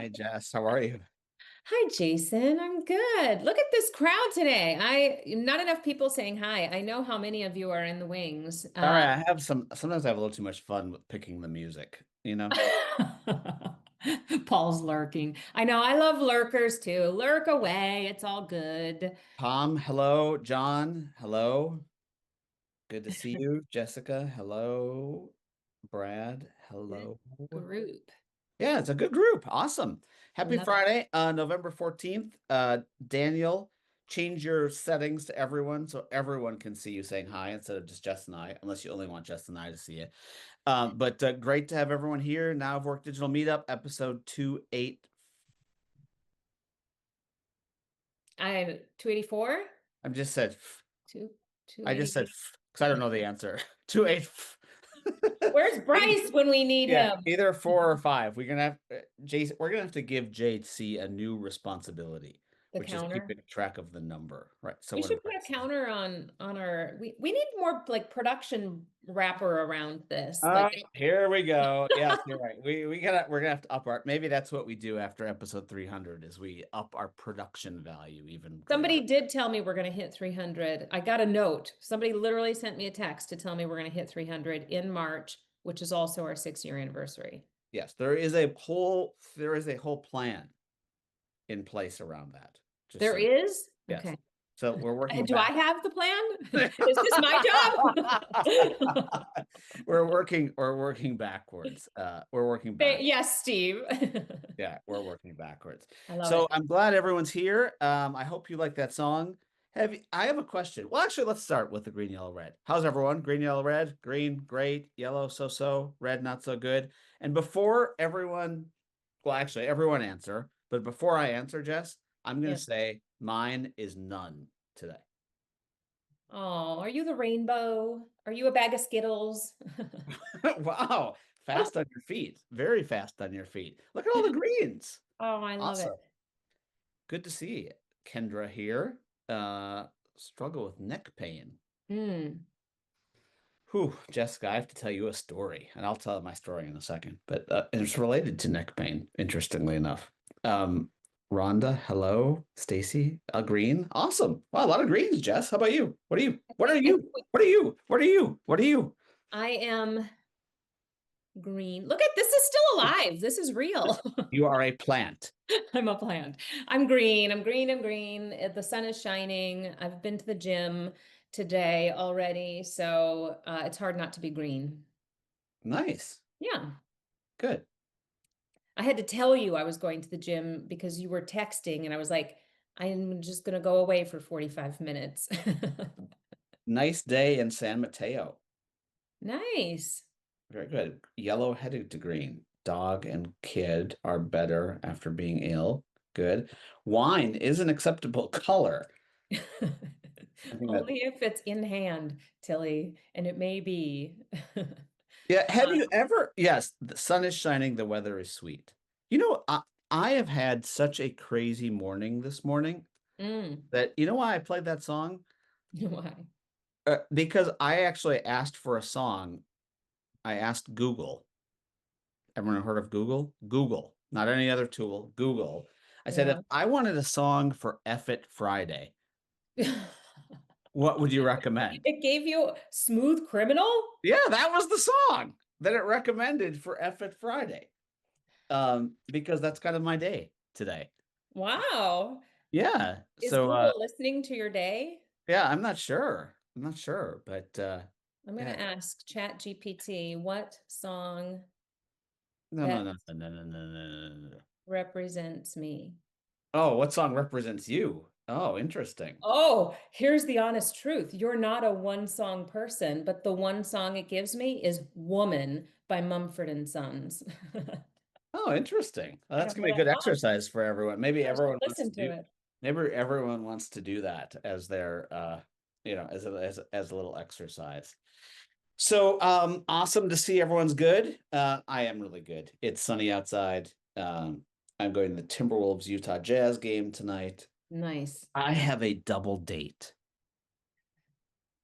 Hi, Jess. How are you? Hi, Jason. I'm good. Look at this crowd today. Not enough people saying hi. I know how many of you are in the wings. Sorry, I have sometimes I have a little too much fun with picking the music, you know? Paul's lurking. I know. I love lurkers too. Lurk away. It's all good. Tom, hello. John, hello. Good to see you. Jessica, hello. Brad, Good hello. group. Yeah, it's a good group. Awesome. I Happy love it. Friday, November 14th. Daniel, change your settings to everyone so everyone can see you saying hi instead of just Jess and I, unless you only want Jess and I to see it. But great to have everyone here. Now of Work Digital Meetup, episode 28. I 284? I'm just said, Two I just said, 280. because I don't know the answer. 28. Where's Bryce when we need Yeah, him? either four or five. We're gonna have Jason. We're gonna have to give JC a new responsibility, The which is counter. keeping track of the number. Right. So We when should put a Bryce is counter on our we need more like production wrapper around this. Oh, Like here we go. Yes, you're right. We're gonna have to up our maybe that's what we do after episode 300 is we up our production value even greater. somebody did tell me we're going to hit 300. I got a note. Somebody literally sent me a text to tell me we're going to hit 300 in March, which is also our 6 year anniversary. Yes, there is a whole plan in place around that. Just There so is? yes. Okay. So we're working Do I back. have the plan? Is this my job? We're working backwards. We're working back. Yes, Steve. Yeah, we're working backwards. I love So it. I'm glad everyone's here. I hope you like that song. I have a question. Well, actually, let's start with the green, yellow, red. How's everyone? Green, yellow, red. Green, great. Yellow, so-so. Red, not so good. And before everyone, well, actually, everyone answer. But before I answer, Jess, I'm gonna Yeah. say mine is none today. Oh, are you the rainbow? Are you a bag of Skittles? Wow, fast on your feet. Very fast on your feet. Look at all the greens. Oh, I love it. Awesome. Good to see Kendra here. Uh, Struggle with neck pain. Mm. Whew, Jessica, I have to tell you a story, and I'll tell my story in a second, but it's related to neck pain, interestingly enough. Um, Rhonda, hello. Stacy, green. Awesome. Wow, a lot of greens, Jess. How about you? What are you? What are I you? What are you? What are you? What are you? I am green. Look at this is still alive. This is real. You are a plant. I'm a plant. I'm green. I'm green. I'm green. The sun is shining. I've been to the gym today already, so it's hard not to be green. Nice. Yeah. Good. I had to tell you I was going to the gym because you were texting, and I was like, I'm just going to go away for 45 minutes. Nice day in San Mateo. Nice. Very good. Yellow headed to green. Dog and kid are better after being ill. Good. Wine is an acceptable color. I think that. Only if it's in hand, Tilly, and it may be. Yeah. Have you ever? Yes. The sun is shining. The weather is sweet. You know, I have had such a crazy morning this morning Mm, that you know why I played that song? why? Because I actually asked for a song. I asked Google. Everyone heard of Google? Google, not any other tool. Google. I said, if Yeah. I wanted a song for F It Friday, what would you recommend? It gave you Smooth Criminal? Yeah, that was the song that it recommended for F It Friday. Because that's kind of my day today. Wow. Yeah. Is So Google listening to your day? yeah, I'm not sure. I'm not sure, but I'm going yeah. to ask ChatGPT what song No, no, best no, no, no, no, no, no, no, no. represents me. Oh, what song represents you? Oh, interesting. Oh, here's the honest truth. You're not a one song person, but the one song it gives me is Woman by Mumford and Sons. Oh, interesting. Well, I that's don't gonna know be a good that song. exercise for everyone. I should listen to it. Maybe everyone wants to do that as their as a little exercise. So awesome to see everyone's good. I am really good. It's sunny outside. I'm going to the Timberwolves Utah Jazz game tonight. Nice. I have a double date.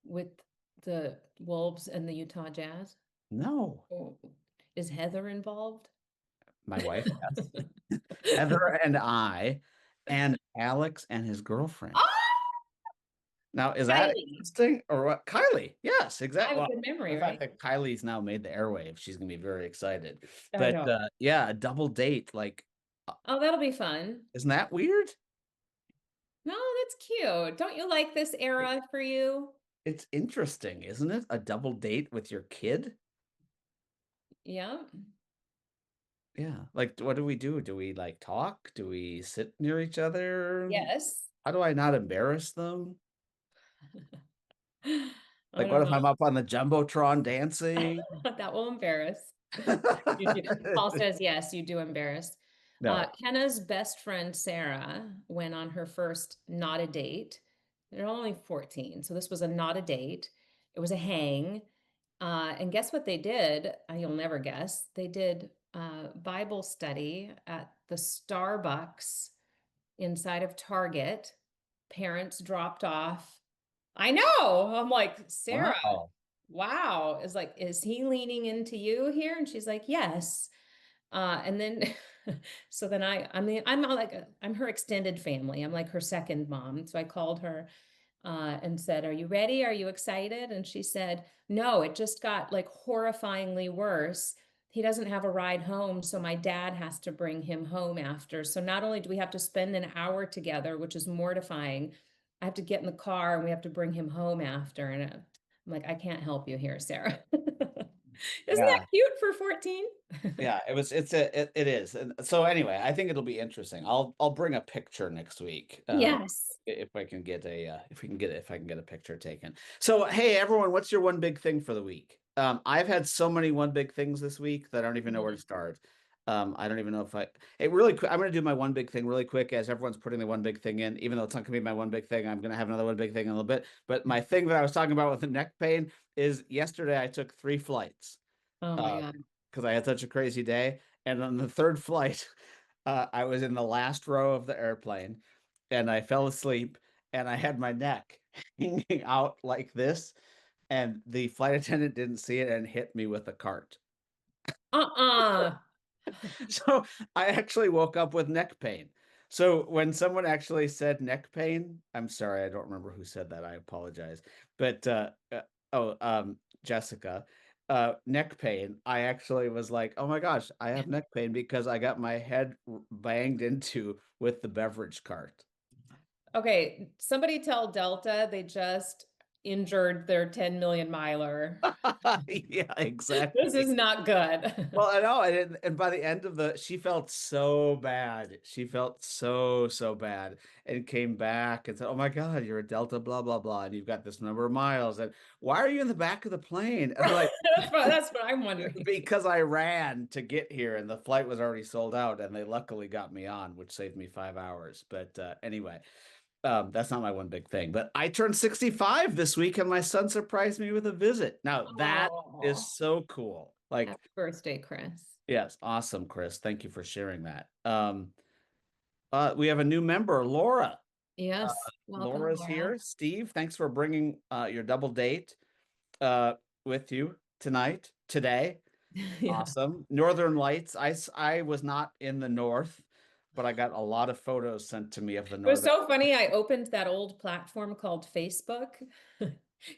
With the Wolves and the Utah Jazz. No, Oh, is Heather involved? My wife, yes. Heather and I, and Alex and his girlfriend. Oh, Now, is that Kylie. interesting or what? Kylie, yes, I exactly. have a Well, good the memory, fact right? that Kylie's now made the airwave, she's gonna be very excited. I But know. yeah, a double date, like, uh, Oh, that'll be fun. isn't that weird? No, that's cute. Don't you like this era for you? It's interesting, isn't it? A double date with your kid? Yeah. Yeah. Like, what do we do? Do we like talk? Do we sit near each other? Yes. How do I not embarrass them? I Like, don't what if know. I'm up on the Jumbotron dancing? That will embarrass. You do. Paul says yes, you do embarrass. No. Kenna's best friend Sarah went on her first not a date. They're only 14, so this was a not a date. It was a hang. And guess what they did? You'll never guess. They did Bible study at the Starbucks inside of Target. Parents dropped off. I know. I'm like, Sarah, Wow. wow. Is like, is he leaning into you here? And she's like, yes. And then, so then I mean, I'm not like, I'm her extended family. I'm like her second mom. So I called her and said, are you ready? Are you excited? And she said, no, it just got like horrifyingly worse. He doesn't have a ride home, so my dad has to bring him home after. So not only do we have to spend an hour together, which is mortifying, I have to get in the car and we have to bring him home after. And I'm like, I can't help you here, Sarah. Isn't that Yeah. cute for 14? Yeah, it is. And so anyway, I think it'll be interesting. I'll bring a picture next week. Yes. If I can get if I can get a picture taken. So hey everyone, what's your one big thing for the week? I've had so many one big things this week that I don't even know where to Mhm. start. I don't even know if I it really quick. I'm gonna do my one big thing really quick as everyone's putting the one big thing in, even though it's not gonna be my one big thing. I'm gonna have another one big thing in a little bit. But my thing that I was talking about with the neck pain is yesterday I took 3 flights. Oh my Uh, God. because I had such a crazy day. And on the third flight, I was in the last row of the airplane and I fell asleep and I had my neck hanging out like this. And the flight attendant didn't see it and hit me with a cart. Uh-uh. So I actually woke up with neck pain. So when someone actually said neck pain, I'm sorry, I don't remember who said that. I apologize. But oh, Jessica, neck pain. I actually was like, oh my gosh, I have neck pain because I got my head banged into with the beverage cart. Okay, somebody tell Delta they just injured their 10 million miler. Yeah, This exactly. is not good. Well, I know, and by the end of she felt so bad. She felt so bad, and came back and said, "Oh my God, you're a Delta, blah blah blah, and you've got this number of miles, and why are you in the back of the plane?" And I'm like, That's what I'm wondering. because I ran to get here, and the flight was already sold out, and they luckily got me on, which saved me 5 hours. But anyway, that's not my one big thing. But I turned 65 this week, and my son surprised me with a visit. Now that is Oh, so cool. Like, happy birthday, Chris. yes, awesome, Chris. Thank you for sharing that. We have a new member, Laura. Uh, Yes, welcome, Laura's Laura. here. Steve, thanks for bringing your double date uh, with you today. Yeah. Awesome. Northern Lights. I was not in the north, but I got a lot of photos sent to me of the It was northern. so funny. I opened that old platform called Facebook. You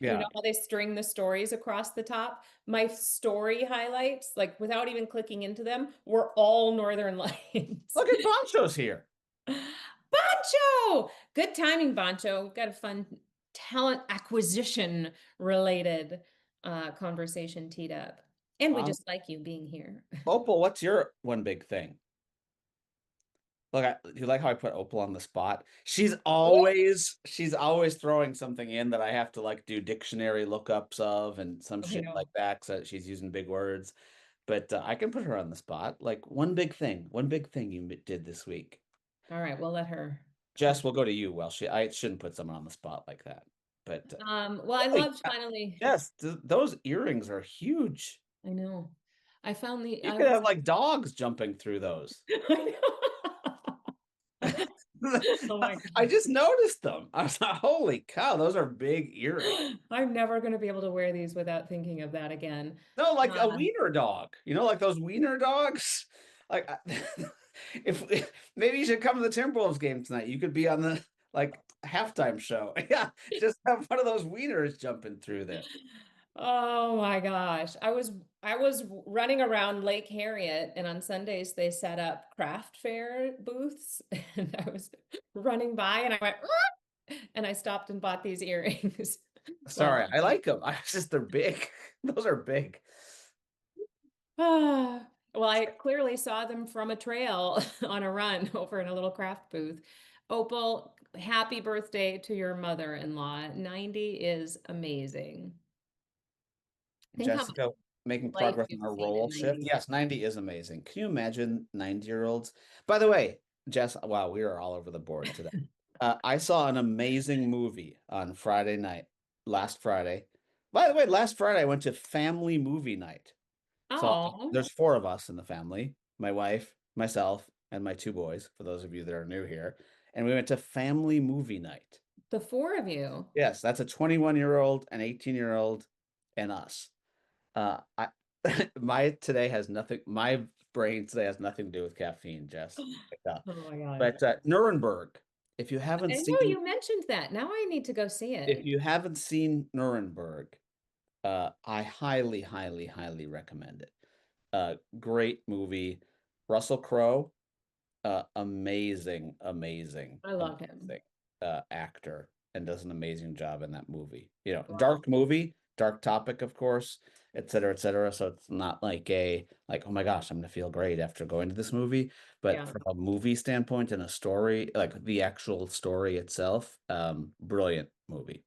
know Yeah. how they string the stories across the top? My story highlights, like without even clicking into them, were all Northern Lights. Look at Boncho's here. Bancho! Good timing, Bancho. We've got a fun talent acquisition related conversation teed up. And we Um, just like you being here. Opal, what's your one big thing? Look, you like how I put Opal on the spot? She's always throwing something in that I have to like do dictionary lookups of and some I shit like know. that. So she's using big words, but I can put her on the spot. Like one big thing you did this week. All right, we'll let her. Jess, we'll go to you. Well, I shouldn't put someone on the spot like that. But Well, I holy loved finally. Jess, those earrings are huge. I know. I found the You I could have was like dogs jumping through those. I know. Oh my I God. just noticed them. I was like, holy cow, those are big earrings. I'm never going to be able to wear these without thinking of that again. No, like a Uh, wiener dog. You know, like those wiener dogs. Like, if maybe you should come to the Timberwolves game tonight. You could be on the like halftime show. Yeah, just have one of those wieners jumping through there. Oh my gosh. I was running around Lake Harriet, and on Sundays they set up craft fair booths and I was running by and I went and I stopped and bought these earrings. Well, Sorry, I like them. I just they're big. Those are big. well, I clearly saw them from a trail on a run over in a little craft booth. Opal, happy birthday to your mother-in-law. 90 is amazing. Think how much Jessica making life progress on you've her seen role in shift. 90 Yes, 90 is amazing. Can you imagine 90-year-olds? By the way, Jess, wow, we are all over the board today. I saw an amazing movie on Friday night, last Friday. By the way, last Friday I went to family movie night. So Oh, there's four of us in the family, my wife, myself, and my two boys, for those of you that are new here. And we went to family movie night. the four of you. Yes, that's a 21-year-old, an 18-year-old, and us. I my today has nothing. My brain today has nothing to do with caffeine, Jess. Yeah. Oh my God. But Nuremberg, if you haven't I know seen, you mentioned that. Now I need to go see if it. you haven't seen Nuremberg, I highly, highly, highly recommend it. Great movie. Russell Crowe, amazing, amazing, I love him. amazing actor, and does an amazing job in that movie. You know, Wow. dark movie, dark topic, of course, et cetera, et cetera. So it's not like oh my gosh, I'm gonna feel great after going to this movie. But Yeah. from a movie standpoint and a story, like the actual story itself, brilliant movie.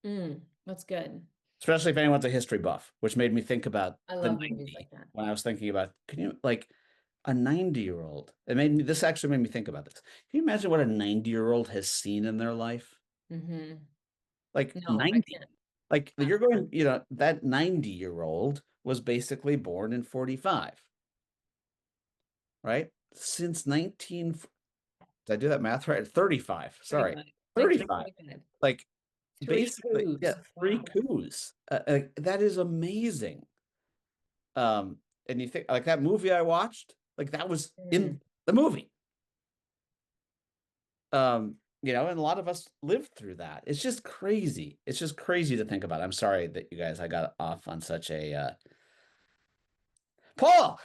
That's good. Especially if anyone's a history buff, which made me think about I the love movies like 90 that. when I was thinking about, can you like a 90-year-old? It made me, this actually made me think about this. Can you imagine what a 90-year-old has seen in their life? Hmm. Like No, I 90. can't. Like Uh, you're going, you know, that 90-year-old was basically born in 45, right? Since 19, did I do that math right? 35, sorry. 35, 35. 1935. Like Three basically, yeah, coups. three Wow. coups. That is amazing. And you think like that movie I watched, like that was in Mm. the movie. You know, and a lot of us lived through that. It's just crazy. It's just crazy to think about. I'm sorry that you guys I got off on such a Paul,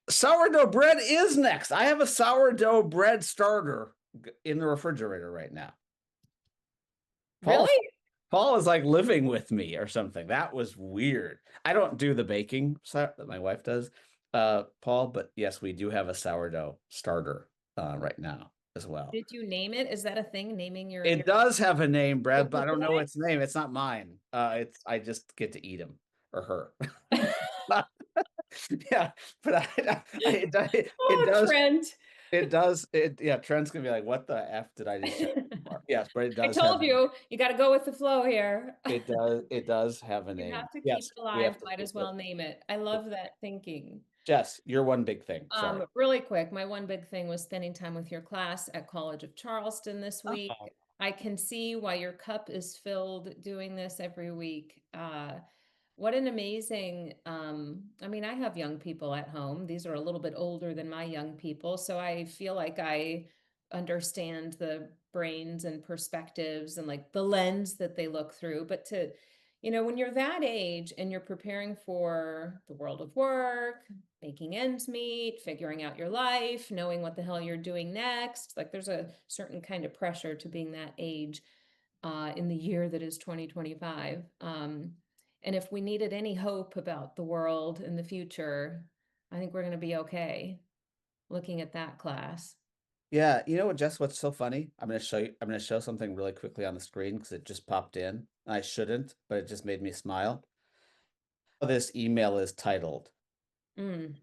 sourdough bread is next. I have a sourdough bread starter in the refrigerator right now. Paul Really? Paul is like living with me or something. That was weird. I don't do the baking that my wife does, Paul, but yes, we do have a sourdough starter right now as well. Did you name it? Is that a thing? Naming It does have a name, Brad, but local I don't know boy? its name. It's not mine. It's I just get to eat him or her. Yeah, but it Oh, does Trent. yeah. Trent's gonna be like, "What the f did I just say?" Yes, but it I does have told you, you got to go with the flow here. it does have a You name. have to keep Yes, it we have alive, to might keep as it. well name it. I love that thinking. Jess, your one big thing. Sorry. Really quick, my one big thing was spending time with your class at College of Charleston this week. Oh, I can see why your cup is filled doing this every week. What an amazing, I mean, I have young people at home. These are a little bit older than my young people, so I feel like I understand the brains and perspectives and like the lens that they look through. But to, when you're that age and you're preparing for the world of work, making ends meet, figuring out your life, knowing what the hell you're doing next. Like there's a certain kind of pressure to being that age in the year that is 2025. And if we needed any hope about the world in the future, I think we're going to be okay looking at that class. yeah. You know what, Jess? What's so funny? I'm gonna show you. I'm gonna show something really quickly on the screen because it just popped in. I shouldn't, but it just made me smile. This email is titled Mm.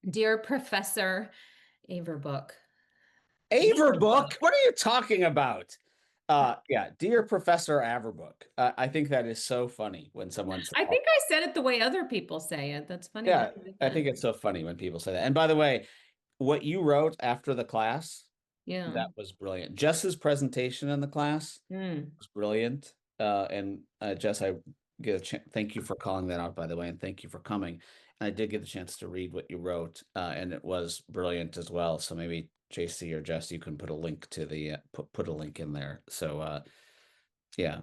Dear Professor Averbook. Averbook. Averbook. What are you talking about? Yeah, dear Professor Averbook. I think that is so funny when someone says, I think I said it the way other people say it. That's funny that yeah, you did I that. think it's so funny when people say that. And by the way, what you wrote after the class, Yeah. that was brilliant. Jess's presentation in the class Mm. was brilliant. And Jess, I get a chance. Thank you for calling that out, by the way, and thank you for coming. And I did get the chance to read what you wrote, and it was brilliant as well. So maybe JC or Jess, you can put a link to the put a link in there. So yeah,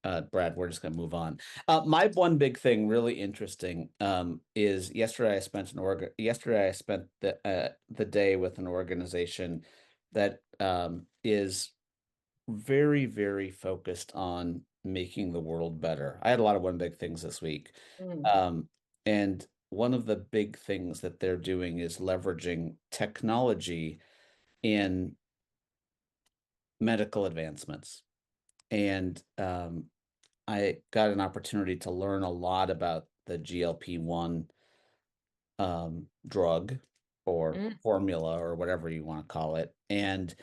Brad, we're just gonna move on. My one big thing, really interesting, is yesterday I spent the day with an organization that is very, very focused on making the world better. I had a lot of one big things this week. Mm, Um, and one of the big things that they're doing is leveraging technology in medical advancements. And I got an opportunity to learn a lot about the GLP-1 drug or mm, formula or whatever you want to call it. And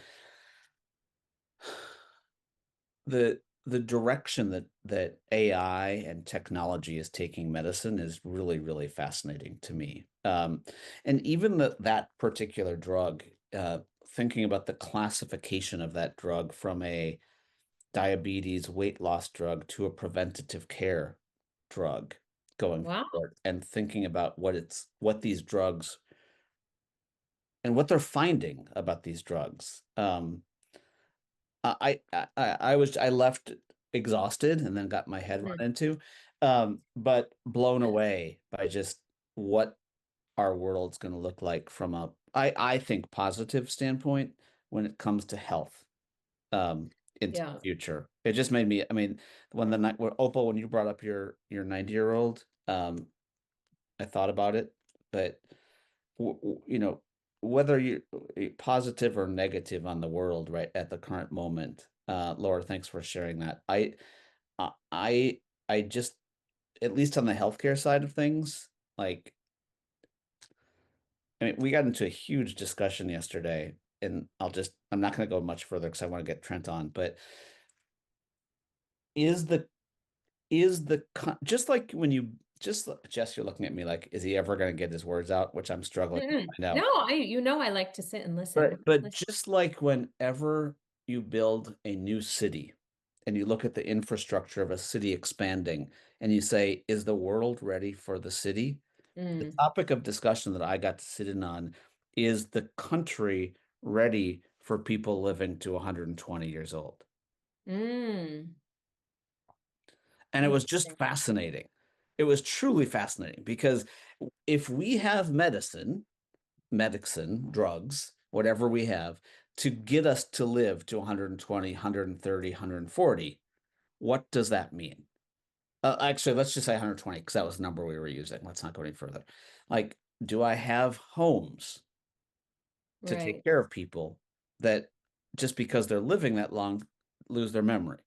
the direction that AI and technology is taking medicine is really, really fascinating to me. And even that particular drug, thinking about the classification of that drug from a diabetes weight loss drug to a preventative care drug going wow. forward, and thinking about what these drugs and what they're finding about these drugs. I left exhausted and then got my head run Mm, into, but blown away by just what our world's going to look like from I think positive standpoint when it comes to health, into the yeah. future. It just made me, I mean, when the night, Opal, when you brought up your 90-year-old, I thought about it, but you know, whether you're positive or negative on the world right at the current moment, Laura, thanks for sharing that. I I I just, at least on the healthcare side of things, like, I mean, we got into a huge discussion yesterday, and I'm not going to go much further because I want to get Trent on, but is the just like when you just Jess, you're looking at me like, is he ever going to get his words out? Which I'm struggling to Mm-mm. find No, out. I like to sit and But listen. but Listen. just like whenever you build a new city and you look at the infrastructure of a city expanding and you say, is the world ready for the city? The Mm, topic of discussion that I got to sit in on is the country ready for people living to 120 years old? mm, And it was just interesting. fascinating. It was truly fascinating because if we have medicine, drugs, whatever we have, to get us to live to 120, 130, 140, what does that mean? Actually, let's just say 120 because that was the number we were using. Let's not go any further. Like, do I have homes to take Right. care of people that just because they're living that long lose their memory?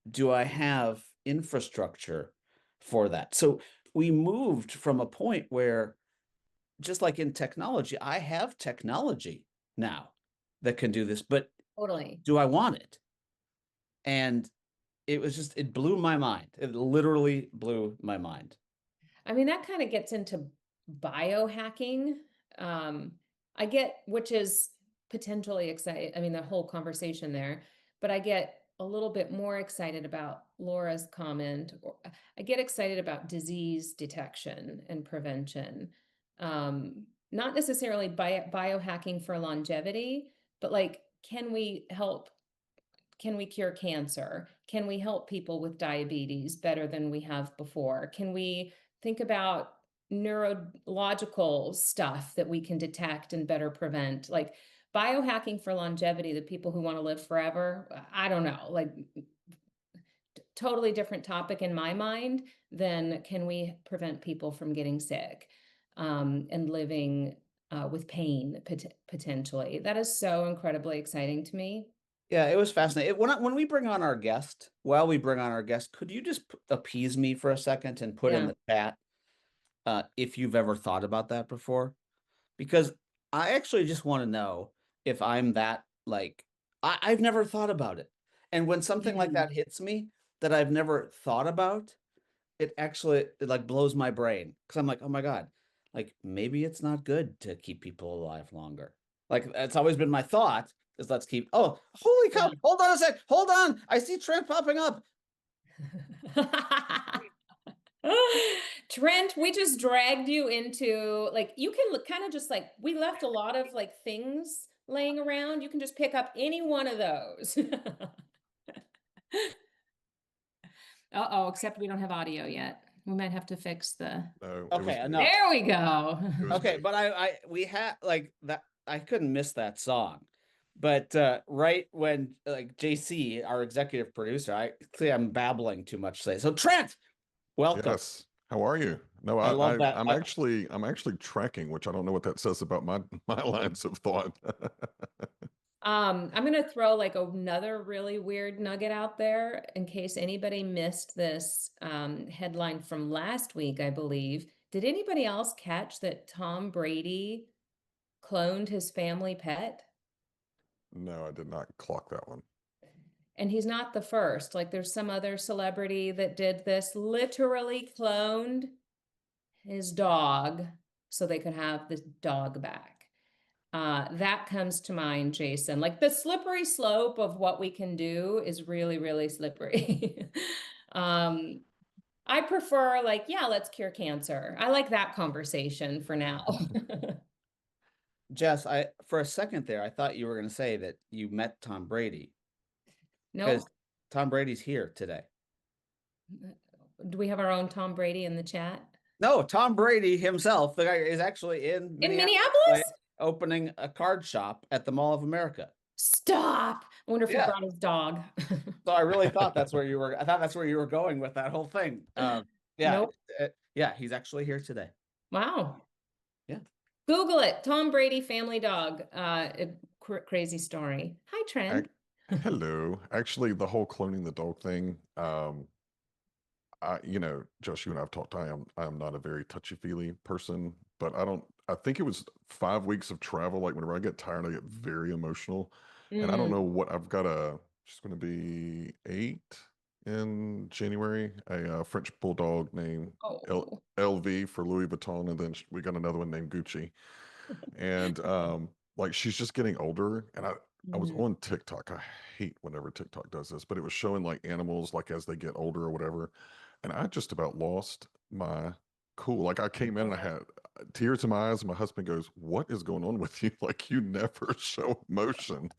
Do I have infrastructure for that? So we moved from a point where, just like in technology, I have technology now that can do this, but Totally. do I want it? And it blew my mind. It literally blew my mind. I mean, that kind of gets into biohacking. Um, I get, which is potentially exciting. I mean, the whole conversation there, but I get a little bit more excited about Laura's comment. Or I get excited about disease detection and prevention. Not necessarily biohacking for longevity, but like, can we cure cancer? Can we help people with diabetes better than we have before? Can we think about neurological stuff that we can detect and better prevent? Like biohacking for longevity, the people who want to live forever, I don't know, like totally different topic in my mind than can we prevent people from getting sick and living with pain potentially. That is so incredibly exciting to me. Yeah, it was fascinating. When we bring on our guest, while we bring on our guest, could you just appease me for a second and put in Yeah. the chat, if you've ever thought about that before? Because I actually just want to know if I'm that, like, I've never thought about it. And when something like Mm. that hits me that I've never thought about, it like blows my brain because I'm like, oh my God, like maybe it's not good to keep people alive longer. Like it's always been my thought is let's keep, oh, holy cow, Yeah. hold on a sec, hold on. I see Trent popping up. Trent, we just dragged you into like you can kind of just like we left a lot of like things laying around. You can just pick up any one of those. Uh-oh, except we don't have audio yet. We might have to fix the. No, it Okay, was me. enough. There we go. It was Okay, me. but we had like that. I couldn't miss that song. But right when like JC, our executive producer, I clearly I'm babbling too much today. So Trent, welcome. Yes. How are you? No, I love that. I'm actually tracking, which I don't know what that says about my my lines of thought. I'm gonna throw like another really weird nugget out there in case anybody missed this headline from last week, I believe. Did anybody else catch that Tom Brady cloned his family pet? No, I did not clock that one. And he's not the first. Like there's some other celebrity that did this, literally cloned his dog so they could have the dog back. That comes to mind, Jason. Like the slippery slope of what we can do is really, really slippery. um, I prefer like, yeah, let's cure cancer. I like that conversation for now. Jess, I for a second there, I thought you were going to say that you met Tom Brady because Nope. Tom Brady's here today. Do we have our own Tom Brady in the chat? No, Tom Brady himself, the guy is actually in In Minneapolis Minneapolis? opening a card shop at the Mall of America. Stop. I wonder if he Yeah. brought his dog. So I really thought that's where you were. I thought that's where you were going with that whole thing. Yeah, Nope. yeah, he's actually here today. Wow. Yeah. Google it. Tom Brady family dog. Crazy story. Hi, Ac- Trent. Hello. Actually, the whole cloning the dog thing, Josh, you and I've talked. I am not a very touchy-feely person, but I think it was 5 weeks of travel. Like whenever I get tired, I get very emotional. And I don't Mm. know what she's going to be 8 in January, a French bulldog named Oh. LV for Louis Vuitton. And then we got another one named Gucci. And like she's just getting older. And I was Mm. on TikTok. I hate whenever TikTok does this, but it was showing like animals like as they get older or whatever. And I just about lost my cool. Like I came in and I had tears in my eyes, and my husband goes, "What is going on with you? Like you never show emotion."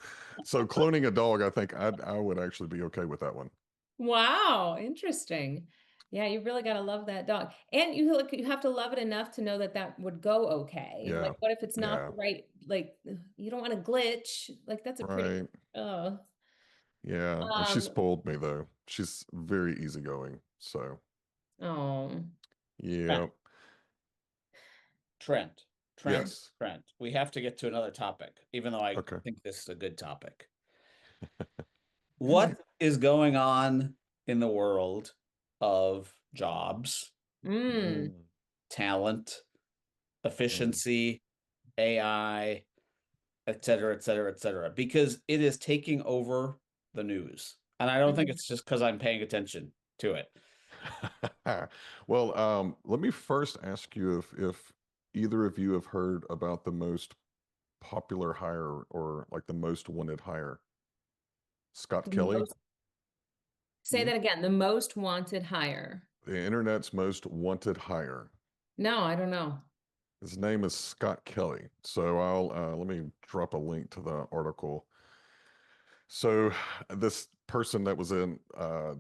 So cloning a dog, I think I would actually be okay with that one. Wow, interesting. Yeah, you really got to love that dog. And you have to love it enough to know that that would go okay. Like Yeah. what if it's not Yeah. the right like you don't want to glitch. Like that's a pretty Right. uh Yeah. And she um spoiled me though. She's very easygoing. So oh. yeah. Trent, Trent, Yes. Trent. We have to get to another topic, even though I Okay. think this is a good topic. What is going on in the world of jobs, Mm. Mm, talent, mm. efficiency, AI, et cetera, et cetera, et cetera? Because it is taking over the news. And I don't think Mhm. it's just because I'm paying attention to it. Well, let me first ask you if either of you have heard about the most popular hire or like the most wanted hire, Scott The Kelly, most, say that again, the most wanted hire. the internet's most wanted hire. No, I don't know. His name is Scott Kelly. So I'll let me drop a link to the article. So this person that was in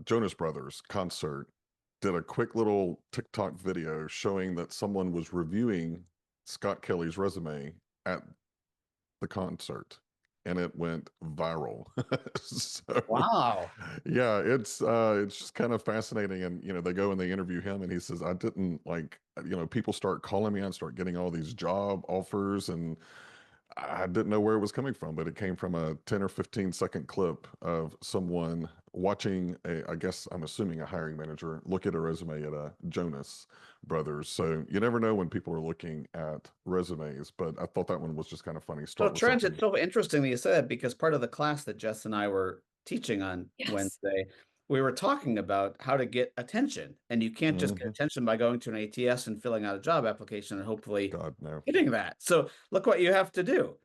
Jonas Brothers concert did a quick little TikTok video showing that someone was reviewing Scott Kelly's resume at the concert and it went viral. So Wow. yeah, it's just kind of fascinating. And they go and they interview him and he says, I didn't like, people start calling me and start getting all these job offers and I didn't know where it was coming from, but it came from a 10 or 15-second clip of someone watching I guess I'm assuming a hiring manager look at a resume at a Jonas Brothers. So you never know when people are looking at resumes, but I thought that one was just kind of funny. So Start with Trent, it's something. so interesting that you said that because part of the class that Jess and I were teaching on Yes. Wednesday, we were talking about how to get attention. And you can't just get Hmm. attention by going to an ATS and filling out a job application and hopefully God, no. getting that. So look what you have to do.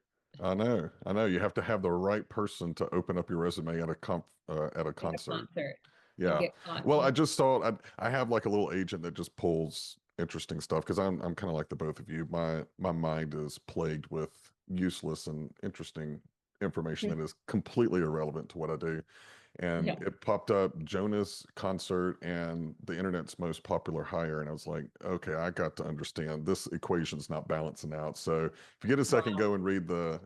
I know. I know. You have to have the right person to open up your resume at a At a concert. concert. You Yeah. get caught. Well, Yeah. I just thought I have like a little agent that just pulls interesting stuff because I'm kind of like the both of you. My mind is plagued with useless and interesting information that is completely irrelevant to what I do. And Yeah. it popped up Jonas concert and the internet's most popular hire. And I was like, okay, I got to understand this equation's not balancing out. So if you get a second, Wow. go and read the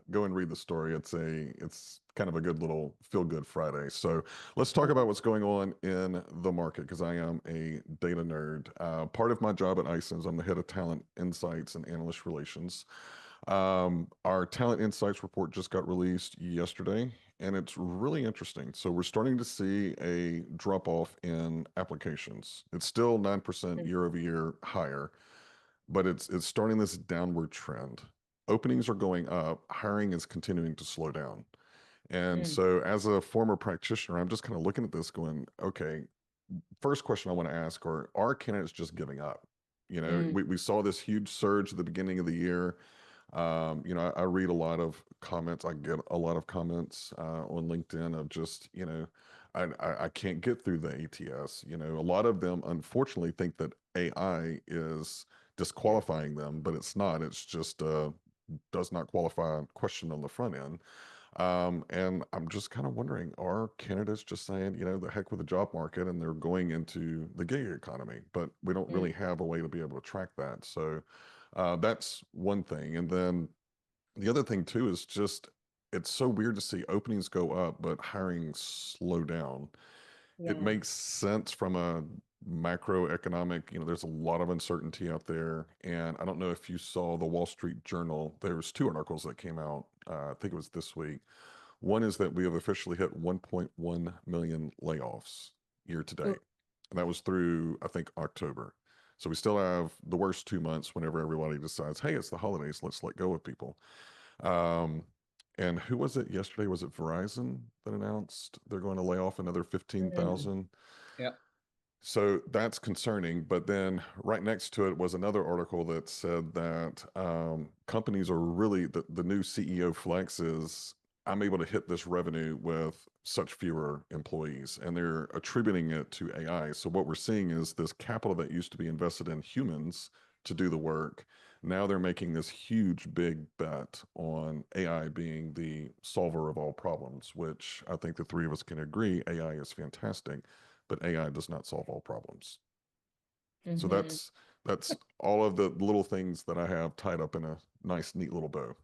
story. It's kind of a good little feel good Friday. So let's talk Cool. about what's going on in the market because I am a data nerd. Part of my job at iCIMS, I'm the head of talent insights and analyst relations. Our talent insights report just got released yesterday, and it's really interesting. So we're starting to see a drop off in applications. It's still 9% Mm, year over year higher, but it's starting this downward trend. Openings are going up, hiring is continuing to slow down. And mm, so as a former practitioner, I'm just kind of looking at this going, okay, first question I want to ask are candidates just giving up? You know, mm. we saw this huge surge at the beginning of the year. I read a lot of comments. I get a lot of comments on LinkedIn of just, I can't get through the ATS. You know, a lot of them unfortunately think that AI is Yeah. disqualifying them, but it's not. It's just does not qualify question on the front end. And I'm just kind of wondering, are candidates just saying, the heck with the job market and they're going into the gig economy, but we don't Mm, really have a way to be able to track that. So that's one thing. And then the other thing too is just it's so weird to see openings go up, but hiring slow down. It yeah. makes sense from a macroeconomic, there's a lot of uncertainty out there. And I don't know if you saw the Wall Street Journal, there's two articles that came out, I think it was this week. One is that we have officially hit 1.1 million layoffs year to Ooh, date. And that was through, I think, October. So we still have the worst 2 months whenever everybody decides, hey, it's the holidays, let's let go of people. Um, and who was it yesterday? Was it Verizon that announced they're going to lay off another mm, 15,000? Yep. So that's concerning. But then right next to it was another article that said that companies are really, the new CEO flex is, I'm able to hit this revenue with such fewer employees, and they're attributing it to AI. So what we're seeing is this capital that used to be invested in humans to do the work. Now they're making this huge, big bet on AI being the solver of all problems, which I think the three of us can agree AI is fantastic, but AI does not solve all problems. So mhm. that's all of the little things that I have tied up in a nice, neat little bow.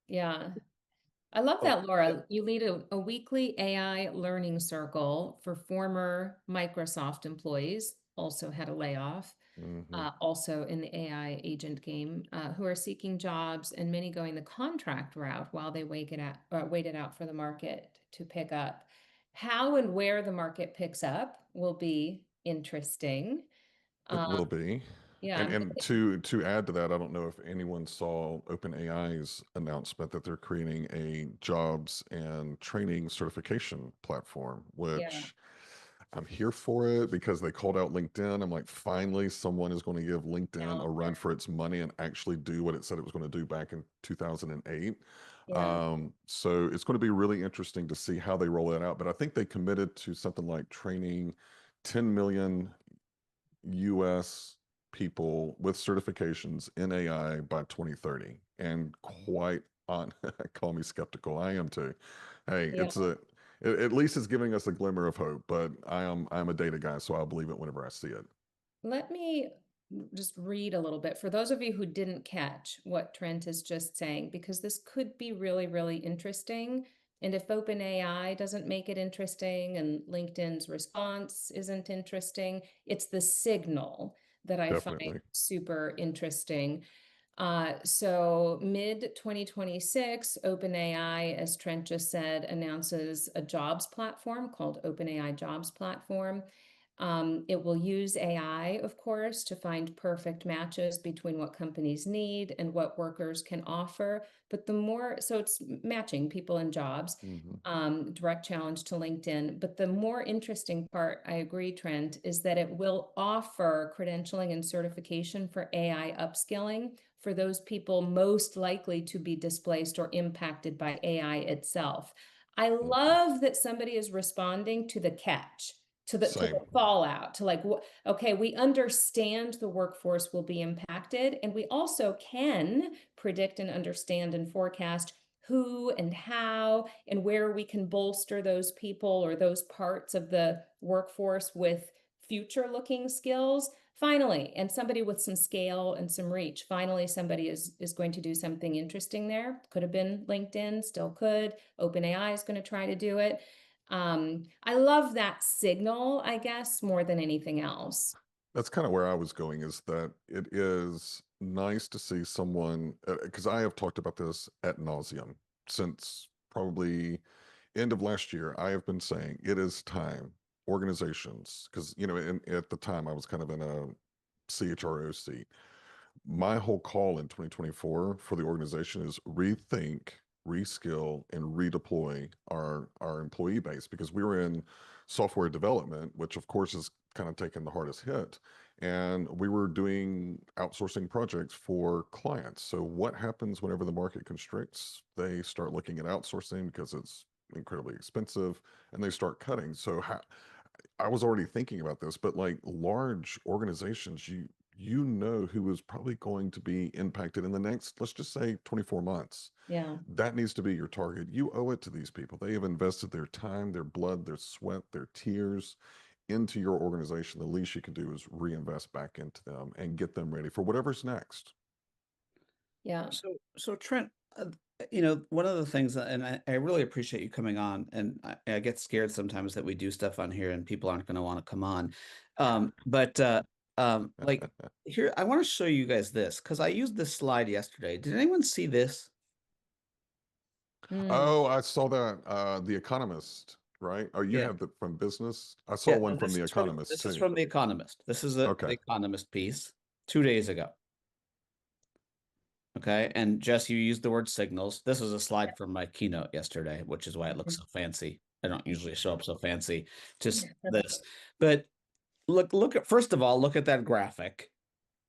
Yeah. I love Oh, that, Laura. You lead a weekly AI learning circle for former Microsoft employees, also had a layoff, Hmm. also in the AI agent game, who are seeking jobs and many going the contract route while they wait it out for the market to pick up. How and where the market picks up will be interesting. It Uh, will be. And yeah. and to add to that, I don't know if anyone saw OpenAI's announcement that they're creating a jobs and training certification platform, Yeah. which I'm here for it because they called out LinkedIn. I'm like, finally, someone is going to give LinkedIn a run for its money and actually do what it said it was going to do back in 2008. Yeah. So it's going to be really interesting to see how they roll it out. But I think they committed to something like training 10 million US people with certifications in AI by 2030. And quite on, call me skeptical. I am too. Hey, Yeah. at least it's giving us a glimmer of hope, but I'm a data guy, so I'll believe it whenever I see it. Let me just read a little bit for those of you who didn't catch what Trent is just saying, because this could be really, really interesting. And if OpenAI doesn't make it interesting and LinkedIn's response isn't interesting, it's the signal that I find Definitely. super interesting. So mid 2026, OpenAI, as Trent just said, announces a jobs platform called OpenAI Jobs Platform. It will use AI, of course, to find perfect matches between what companies need and what workers can offer. But so it's matching people and jobs, Hmm. direct challenge to LinkedIn. But the more interesting part, I agree, Trent, is that it will offer credentialing and certification for AI upskilling for those people most likely to be displaced or impacted by AI itself. I Hmm. love that somebody is responding to the catch. to the Same. fallout, to like, okay, we understand the workforce will be impacted, and we also can predict and understand and forecast who and how and where we can bolster those people or those parts of the workforce with future looking skills. Finally, and somebody with some scale and some reach, finally somebody is going to do something interesting there. Could have been LinkedIn, still could. OpenAI is going to try to do it. I love that signal, I guess, more than anything else. That's kind of where I was going, is that it is nice to see someone, because I have talked about this at nauseum since probably end of last year. I have been saying it is time organizations, because, at the time I was kind of in a CHRO seat. My whole call in 2024 for the organization is rethink, reskill, and redeploy our employee base, because we were in software development, which of course is kind of taken the hardest hit. And we were doing outsourcing projects for clients. So what happens whenever the market constricts? They start looking at outsourcing because it's incredibly expensive, and they start cutting. So I was already thinking about this, but like large organizations, you know who is probably going to be impacted in the next, let's just say 24 months. Yeah. That needs to be your target. You owe it to these people. They have invested their time, their blood, their sweat, their tears into your organization. The least you can do is reinvest back into them and get them ready for whatever's next. Yeah. So Trent, one of the things, and I really appreciate you coming on, and I get scared sometimes that we do stuff on here and people aren't going to want to come on. But like here, I want to show you guys this because I used this slide yesterday. Did anyone see this? Mm. Oh, I saw that. The Economist, right? Oh, you Yeah. have that from business. I saw Yeah, one no, from The Economist this is too. from The Economist. This is the Okay. Economist piece 2 days ago. Okay, and Jess, you used the word signals. This was a slide from my keynote yesterday, which is why it looks so fancy. I don't usually show up so fancy to this, but look at, first of all, look at that graphic.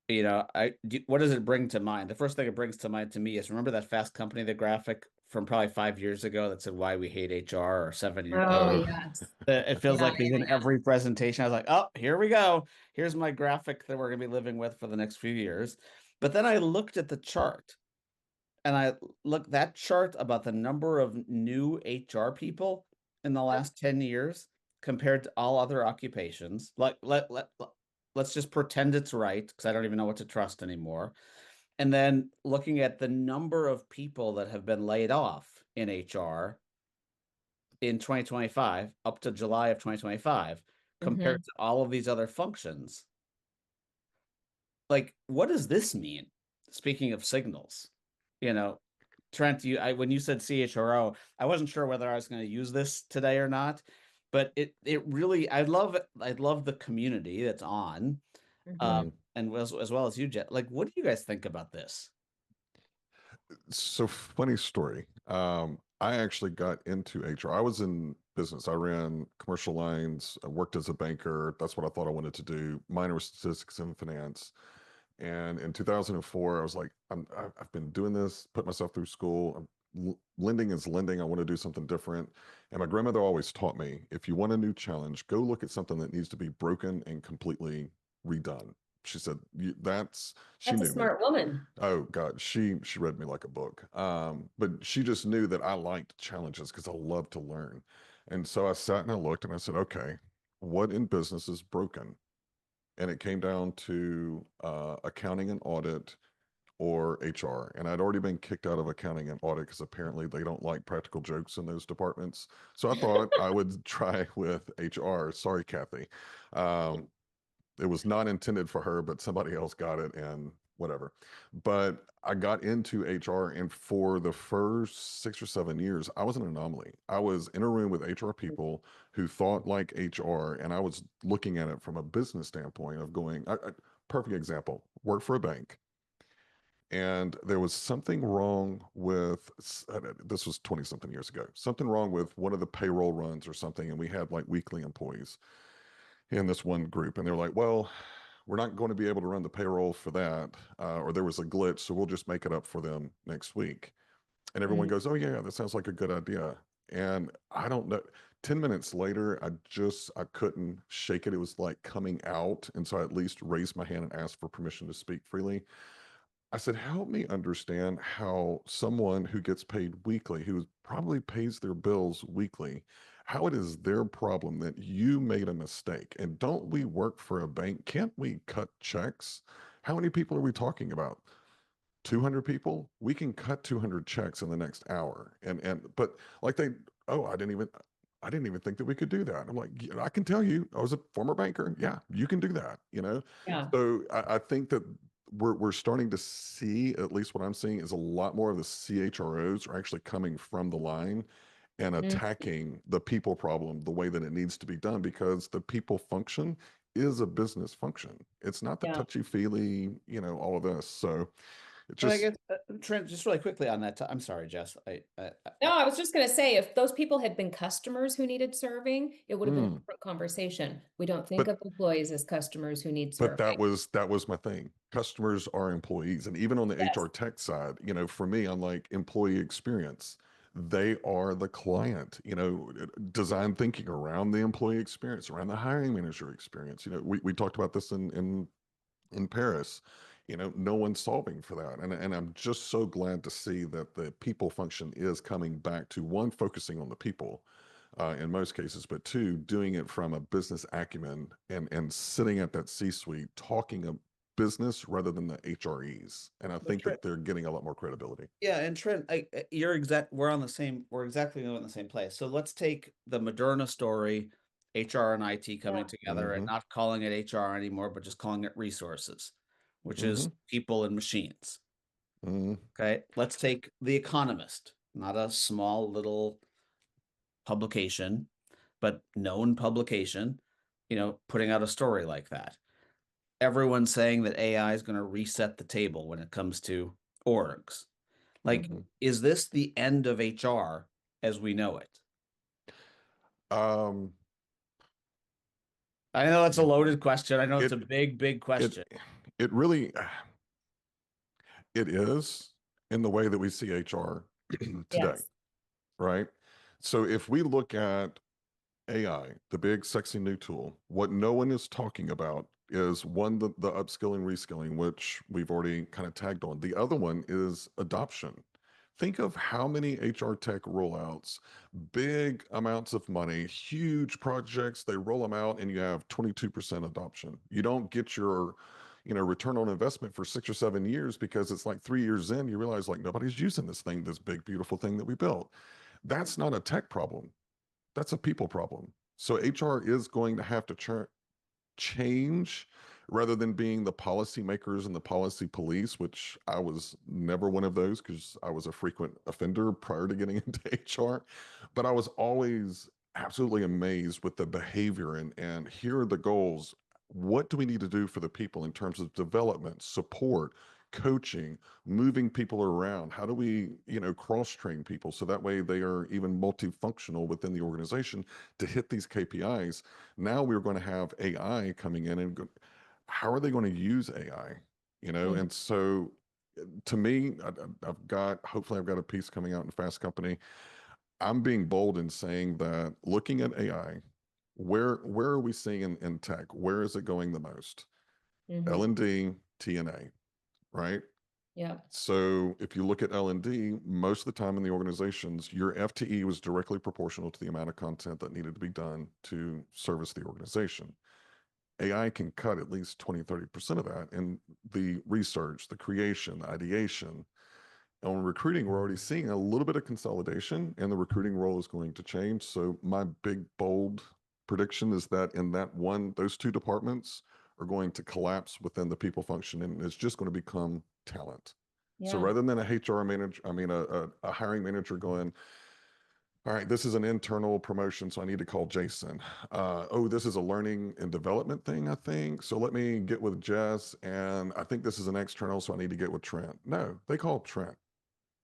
What does it bring to mind? The first thing it brings to mind to me is, remember that Fast Company, the graphic from probably 5 years ago that said why we hate HR, or 7 years. Oh, Oh, yes. It feels Yeah. like these in every presentation. I was like, oh, here we go. Here's my graphic that we're going to be living with for the next few years. But then I looked at the chart, and that chart about the number of new HR people in the last 10 years compared to all other occupations. Let's just pretend it's right, because I don't even know what to trust anymore. And then looking at the number of people that have been laid off in HR in 2025 up to July of 2025 compared to all of these other functions. Like, what does this mean? Speaking of signals, Trent, when you said CHRO, I wasn't sure whether I was going to use this today or not, but it really, I love the community that's on, and as well as you, Jet. Like, what do you guys think about this? so funny story. I actually got into HR. I was in business. I ran commercial lines. I worked as a banker. That's what I thought I wanted to do. Minor statistics and finance. And in 2004, I was like, I've been doing this, put myself through school. Lending is lending. I want to do something different. And my grandmother always taught me, if you want a new challenge, go look at something that needs to be broken and completely redone. She said, she That's a knew me. smart woman. Oh God, she read me like a book. But she just knew that I liked challenges because I love to learn. And so I sat and I looked and I said, okay, what in business is broken? And it came down to accounting and audit or HR. And I'd already been kicked out of accounting and audit because apparently they don't like practical jokes in those departments. So I thought I would try with HR. Sorry, Kathy. Um, it was not intended for her, but somebody else got it, and whatever. But I got into HR, and for the first 6 or 7 years, I was an anomaly. I was in a room with HR people who thought like HR, and I was looking at it from a business standpoint of going, perfect example, work for a bank. And there was something wrong with, this was 20 something years ago, something wrong with one of the payroll runs or something. And we had like weekly employees in this one group, and they're like, well, we're not going to be able to run the payroll for that, or there was a glitch, so we'll just make it up for them next week. And everyone goes, oh yeah, that sounds like a good idea. And I don't know, 10 minutes later, I couldn't shake it. It was like coming out. And so I at least raised my hand and asked for permission to speak freely. I said, help me understand how someone who gets paid weekly, who probably pays their bills weekly, how it is their problem that you made a mistake. And don't we work for a bank? Can't we cut checks? How many people are we talking about? 200 people? We can cut 200 checks in the next hour. But like oh, I didn't even think that we could do that. I'm like, "Yeah, I can tell you, I was a former banker. Yeah, you can do that, you know?" Yeah. So I think that we're starting to see, at least what I'm seeing, is a lot more of the CHROs are actually coming from the line and Mm, attacking the people problem the way that it needs to be done, because the people function is a business function. It's not the yeah. touchy-feely, all of this. So it And I just guess, Trent, just really quickly on that. I'm sorry, Jess. No, I was just going to say, if those people had been customers who needed serving, it would have been a mm, different conversation. We don't think but of employees as customers who need but serving. that was my thing. Customers are employees. And even on the Yes. HR tech side, for me, I'm like employee experience. They are the client, design thinking around the employee experience, around the hiring manager experience. We talked about this in Paris. No one's solving for that. And I'm just so glad to see that the people function is coming back to, one, focusing on the people in most cases, but two, doing it from a business acumen and sitting at that C-suite talking a business rather than the HREs. And I But think Trent, that they're getting a lot more credibility. yeah, and Trent, you're exact. We're exactly in the same place. So let's take the Moderna story, HR and IT coming Yeah. together and Mm-hmm. not calling it HR anymore, but just calling it resources, which Mm-hmm. is people and machines. Mm-hmm. Okay, let's take The Economist, not a small little publication, but known publication, putting out a story like that. Everyone's saying that AI is going to reset the table when it comes to orgs. Like, Mm-hmm. is this the end of HR as we know it? Um, I know that's a it, loaded question. I know it's it, a big, big it, question. it really, it is in the way that we see HR today, Yes. right? So if we look at AI, the big sexy new tool, what no one is talking about is, one, the upskilling, reskilling, which we've already kind of tagged on. The other one is adoption. Think of how many HR tech rollouts, big amounts of money, huge projects, they roll them out and you have 22% adoption. You don't get your return on investment for 6 or 7 years, because it's like 3 years in, you realize like nobody's using this thing, this big, beautiful thing that we built. That's not a tech problem. That's a people problem. So HR is going to have to change, rather than being the policymakers and the policy police, which I was never one of those because I was a frequent offender prior to getting into HR. But I was always absolutely amazed with the behavior, and here are the goals. What do we need to do for the people in terms of development, support, coaching, moving people around? How do we, cross train people so that way they are even multifunctional within the organization to hit these KPIs? Now we're going to have AI coming in and go, how are they going to use AI? Mhm. And so to me, hopefully I've got a piece coming out in Fast Company. I'm being bold in saying that, looking at AI, where are we seeing in tech? Where is it going the most? Mhm. L&D, TNA, right? Yeah. So if you look at L&D, most of the time in the organizations, your FTE was directly proportional to the amount of content that needed to be done to service the organization. AI can cut at least 20, 30% of that in the research, the creation, the ideation. On recruiting, we're already seeing a little bit of consolidation, and the recruiting role is going to change. So my big, bold prediction is that those two departments are going to collapse within the people function, and it's just going to become talent. So Yeah. rather than a HR manager, a hiring manager going, all right, this is an internal promotion, so I need to call Jason. Oh, this is a learning and development thing, I think. So let me get with Jess. And I think this is an external, so I need to get with Trent. No, they call Trent.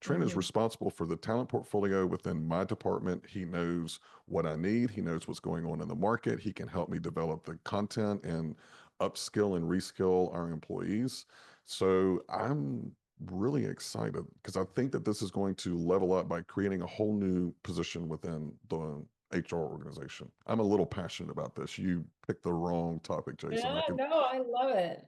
Trent is Mhm. responsible for the talent portfolio within my department. He knows what I need. He knows what's going on in the market. He can help me develop the content and upskill and reskill our employees. So I'm really excited because I think that this is going to level up by creating a whole new position within the HR organization. I'm a little passionate about this. You picked the wrong topic, Jason. Yeah, I can no, I love it.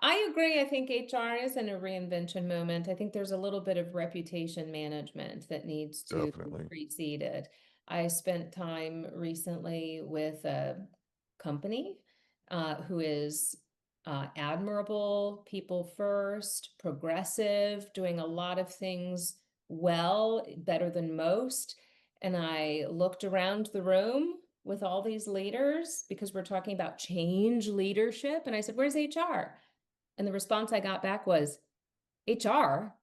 I agree. I think HR is in a reinvention moment. I think there's a little bit of reputation management that needs to definitely. precede it. I spent time recently with a company who is admirable, people first, progressive, doing a lot of things well, better than most. And I looked around the room with all these leaders because we're talking about change leadership. And I said, "Where's HR?" And the response I got back was HR.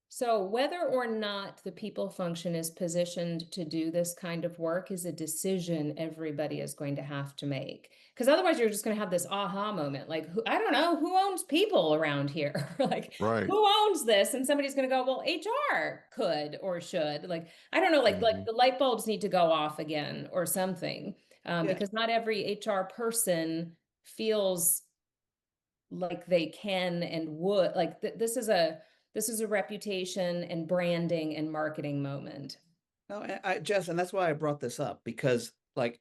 So whether or not the people function is positioned to do this kind of work is a decision everybody is going to have to make. Because otherwise you're just going to have this aha moment, like, I don't know, who owns people around here? Like, Right. who owns this? And somebody's going to go, well, HR could or should. Like, I don't know, like Hmm. the light bulbs need to go off again or something. Yeah. Because not every HR person feels like they can and would like this is a reputation and branding and marketing moment. No, Jess, and that's why I brought this up because, like,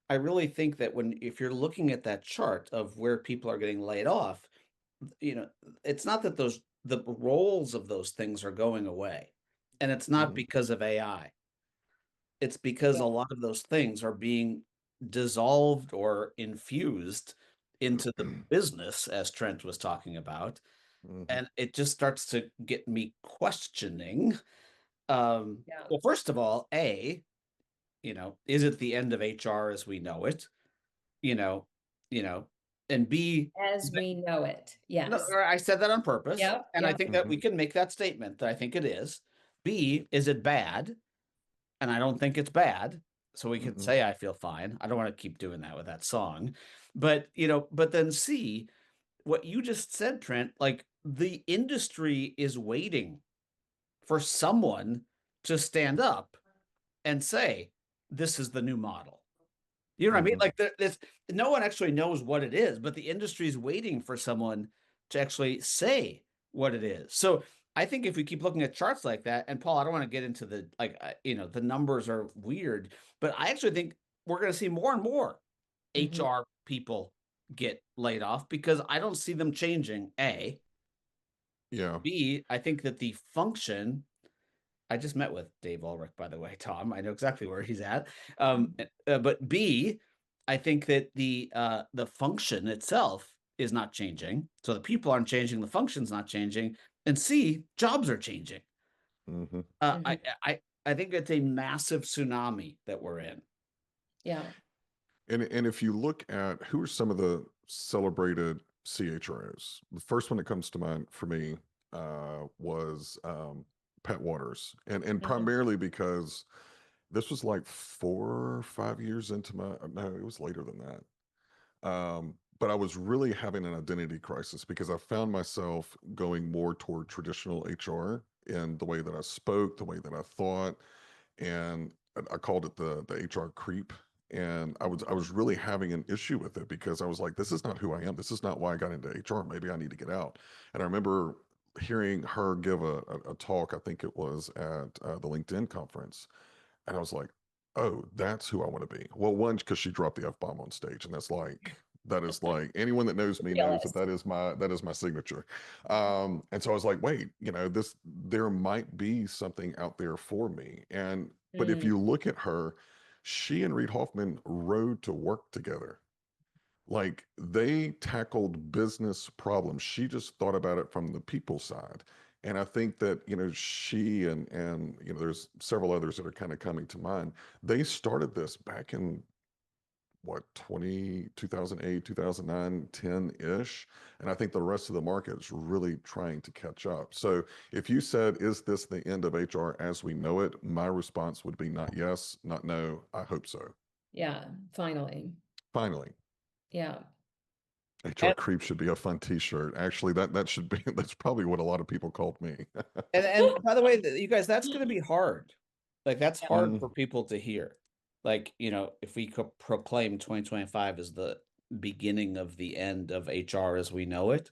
I really think that if you're looking at that chart of where people are getting laid off, it's not that the roles of those things are going away, and it's not Hmm. because of AI. It's because Yeah. a lot of those things are being dissolved or infused into the business, as Trent was talking about, Hmm. and it just starts to get me questioning. Yeah. Well, first of all, is it the end of HR as we know it? You know, you know, and B, As we know it. no, Yes. or I said that on purpose, Yep. and I Yep. think that Hmm. we can make that statement that I think it is. B, is it bad? And I don't think it's bad. So we could Hmm. say I feel fine. I don't want to keep doing that with that song. But then C, what you just said, Trent, like the industry is waiting for someone to stand up and say, this is the new model. You know what I mean? Hmm. Like this, no one actually knows what it is, but the industry is waiting for someone to actually say what it is. So I think if we keep looking at charts like that, and Paul, I don't want to get into the the numbers are weird, but I actually think we're going to see more and more Hmm. HR people get laid off because I don't see them changing. A, Yeah. B, I think that the function I just met with Dave Ulrich, by the way, Tom. I know exactly where he's at. But B, I think that the function itself is not changing. So the people aren't changing, the function's not changing. And C, jobs are changing. Hmm. Uh, I, Hmm. I I think it's a massive tsunami that we're in. Yeah. And if you look at who are some of the celebrated CHROs, the first one that comes to mind for me was Pat Waters, and Hmm. primarily because this was like 4 or 5 years into my no, it was later than that. But I was really having an identity crisis because I found myself going more toward traditional HR in the way that I spoke, the way that I thought, and I called it the HR creep. And I was really having an issue with it because I was like, this is not who I am. This is not why I got into HR. Maybe I need to get out. And I remember hearing her give a talk. I think it was at the LinkedIn conference, and I was like, oh, that's who I want to be. Well, one, because she dropped the F bomb on stage, and that is like anyone that knows me knows that Realist. that is my signature. And so I was like, wait, there might be something out there for me. And but if Mm. you look at her, she and Reid Hoffman rode to work together. Like they tackled business problems. She just thought about it from the people side. And I think that, she and there's several others that are kind of coming to mind. They started this back in what 2008, 2009, 10-ish, and I think the rest of the market is really trying to catch up. So if you said, is this the end of HR as we know it, my response would be not yes, not no, I hope so. Yeah. Finally. Finally. Yeah. HR creep should be a fun T-shirt. Actually, that should be that's probably what a lot of people called me. And by the way, you guys, that's going to be hard. Like that's Yeah. hard Mm, for people to hear. Like, if we could proclaim 2025 as the beginning of the end of HR as we know it,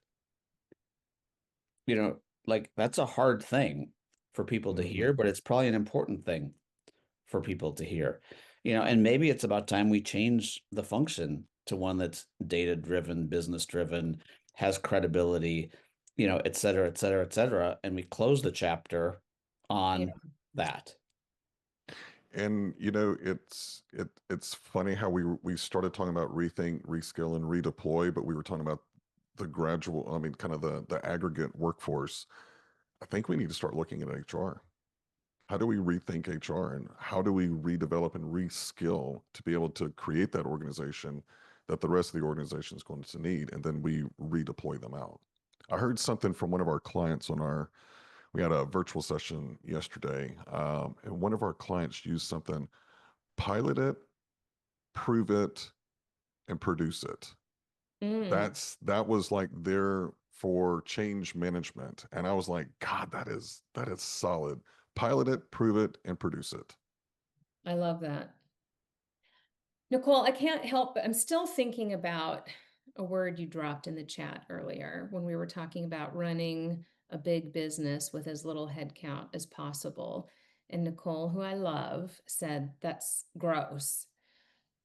like that's a hard thing for people to mhm. hear, but it's probably an important thing for people to hear. And maybe it's about time we change the function to one that's data driven, business driven, has credibility, et cetera, et cetera, et cetera. And we close the chapter Yeah. on that. And it's funny how we started talking about rethink, reskill, and redeploy, but we were talking about the gradual, I mean, kind of the aggregate workforce. I think we need to start looking at HR. How do we rethink HR, and how do we redevelop and reskill to be able to create that organization that the rest of the organization is going to need, and then we redeploy them out? I heard something from one of our clients we had a virtual session yesterday, and one of our clients used something: pilot it, prove it, and produce it. Mm, That was like there for change management. And I was like, God, that is solid. Pilot it, prove it, and produce it. I love that. Nicole, I can't help but I'm still thinking about a word you dropped in the chat earlier when we were talking about running a big business with as little headcount as possible. And Nicole, who I love, said that's gross.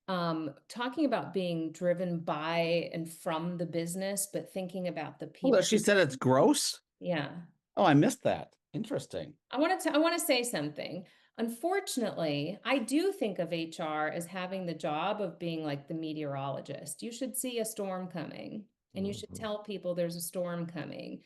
Talking about being driven by and from the business, but thinking about the Well, people. she said it's gross. Yeah. Oh, I missed that. Interesting. I want to say something. Unfortunately, I do think of HR as having the job of being like the meteorologist. You should see a storm coming and you should Mhm. tell people there's a storm coming.